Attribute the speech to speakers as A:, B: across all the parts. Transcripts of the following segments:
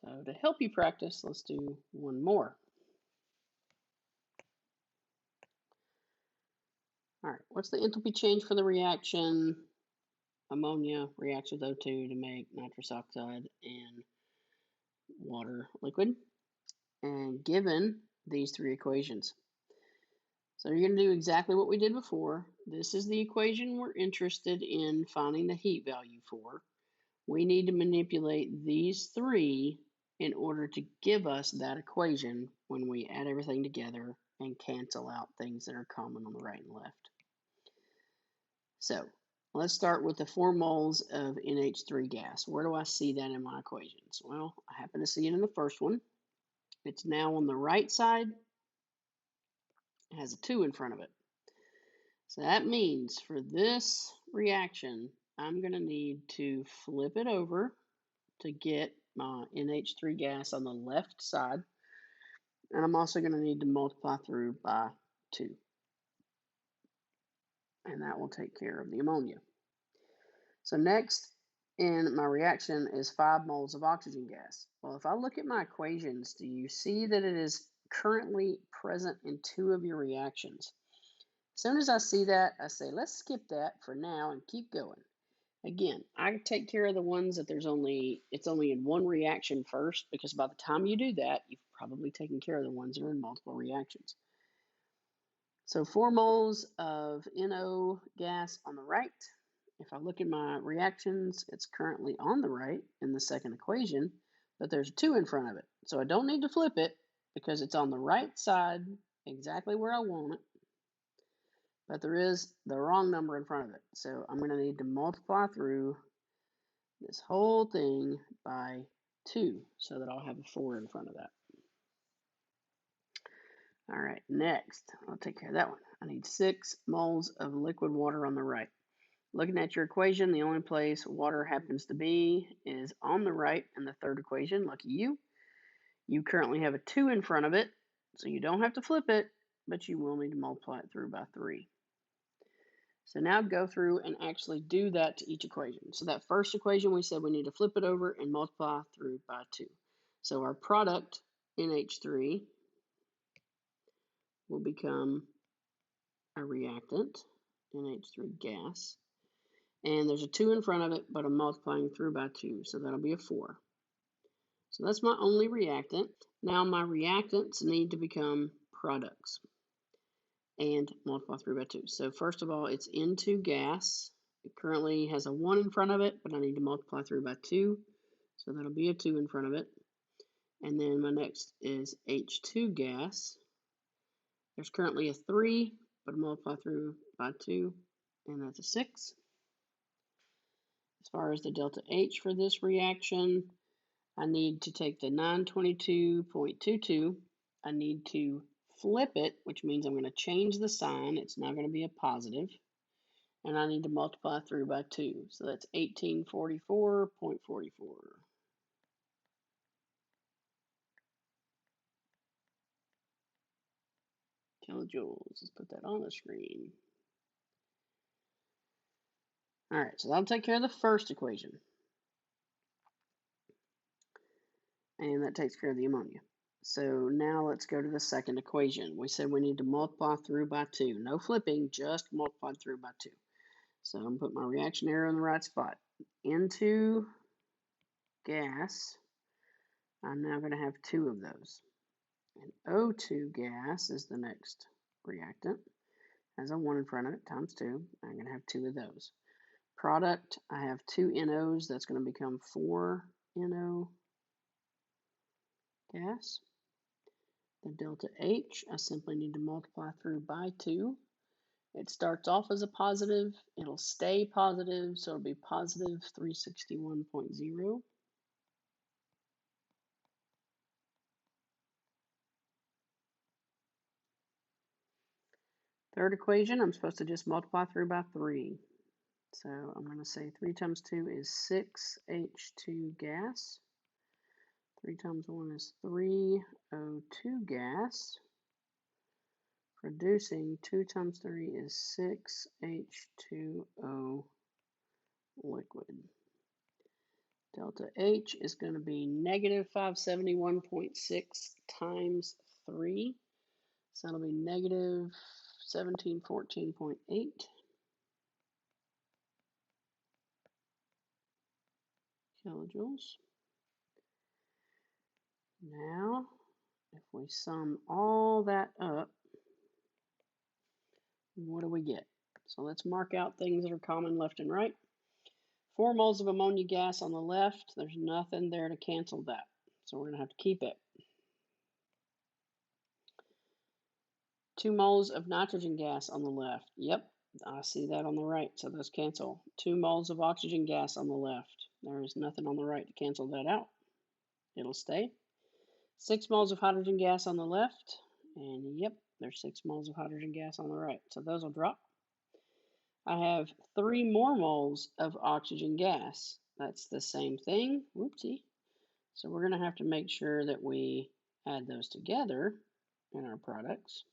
A: So to help you practice, let's do one more. All right, what's the enthalpy change for the reaction? Ammonia reacts with O2 to make nitrous oxide and water liquid, and given these three equations. So you're going to do exactly what we did before. This is the equation we're interested in finding the heat value for. We need to manipulate these three in order to give us that equation when we add everything together and cancel out things that are common on the right and left. So let's start with the 4 moles of NH3 gas. Where do I see that in my equations? Well, I happen to see it in the first one. It's now on the right side. It has a 2 in front of it. So that means for this reaction, I'm going to need to flip it over to get my NH3 gas on the left side. And I'm also going to need to multiply through by 2. And that will take care of the ammonia. So next in my reaction is 5 moles of oxygen gas. Well, if I look at my equations, do you see that it is currently present in 2 of your reactions? As soon as I see that, I say, let's skip that for now and keep going. Again, I take care of the ones that it's only in one reaction first, because by the time you do that, you've probably taken care of the ones that are in multiple reactions. So 4 moles of NO gas on the right. If I look at my reactions, it's currently on the right in the second equation, but there's a 2 in front of it. So I don't need to flip it because it's on the right side, exactly where I want it. But there is the wrong number in front of it. So I'm going to need to multiply through this whole thing by 2 so that I'll have a 4 in front of that. All right, next, I'll take care of that one. I need 6 moles of liquid water on the right. Looking at your equation, the only place water happens to be is on the right in the third equation. Lucky you. You currently have a 2 in front of it, so you don't have to flip it, but you will need to multiply it through by 3. So now go through and actually do that to each equation. So that first equation, we said we need to flip it over and multiply through by 2. So our product, NH3, will become a reactant, NH3 gas. And there's a 2 in front of it, but I'm multiplying through by 2, so that'll be a 4. So that's my only reactant. Now my reactants need to become products and multiply through by 2. So first of all, it's N2 gas. It currently has a 1 in front of it, but I need to multiply through by 2. So that'll be a 2 in front of it. And then my next is H2 gas. There's currently a 3, but I multiply through by 2, and that's a 6. As far as the delta H for this reaction, I need to take the 922.22. I need to flip it, which means I'm going to change the sign. It's now going to be a positive. And I need to multiply through by 2. So that's 1844.44. Kilojoules. Let's put that on the screen. All right, so that'll take care of the first equation. And that takes care of the ammonia. So now let's go to the second equation. We said we need to multiply through by 2. No flipping, just multiply through by 2. So I'm going to put my reaction arrow in the right spot. N2 gas, I'm now going to have 2 of those. And O2 gas is the next reactant. Has a 1 in front of it, times 2. I'm going to have 2 of those. Product, I have 2 NOs. That's going to become 4 NO gas. The delta H, I simply need to multiply through by 2. It starts off as a positive. It'll stay positive, so it'll be positive 361.0. Third equation, I'm supposed to just multiply through by 3. So I'm going to say 3 times 2 is 6 H2 gas. 3 times 1 is 3 O2 gas. Producing 2 times 3 is 6 H2O liquid. Delta H is going to be negative 571.6 times 3. So that'll be negative 1714.8 kilojoules. Now, if we sum all that up, what do we get? So let's mark out things that are common left and right. 4 moles of ammonia gas on the left. There's nothing there to cancel that. So we're going to have to keep it. 2 moles of nitrogen gas on the left. Yep, I see that on the right, so those cancel. 2 moles of oxygen gas on the left. There is nothing on the right to cancel that out. It'll stay. 6 moles of hydrogen gas on the left. And yep, there's 6 moles of hydrogen gas on the right. So those will drop. I have 3 more moles of oxygen gas. That's the same thing. Whoopsie. So we're going to have to make sure that we add those together in our products.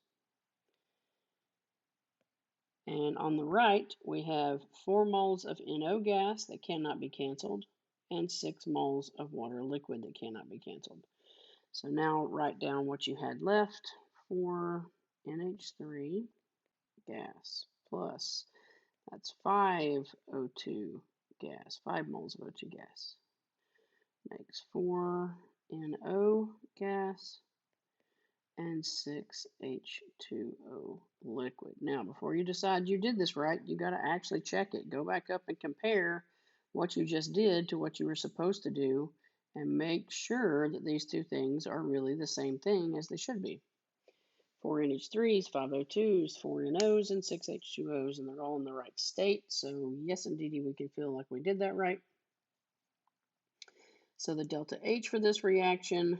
A: And on the right, we have 4 moles of NO gas that cannot be canceled and 6 moles of water liquid that cannot be canceled. So now write down what you had left. 4 NH3 gas plus, that's 5 O2 gas, 5 moles of O2 gas. Makes 4 NO gas and 6 H2O liquid. Now, before you decide you did this right, you got to actually check it. Go back up and compare what you just did to what you were supposed to do and make sure that these two things are really the same thing as they should be. 4 NH3s, 5 O2s, 4 NOs, and 6 H2Os, and they're all in the right state. So yes, indeedy, we can feel like we did that right. So the delta H for this reaction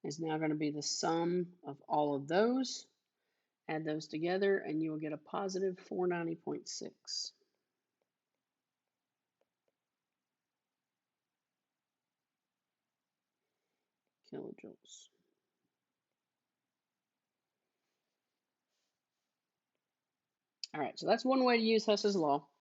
A: is now going to be the sum of all of those. Add those together, and you will get a positive 490.6 kilojoules. All right, so that's one way to use Hess's law.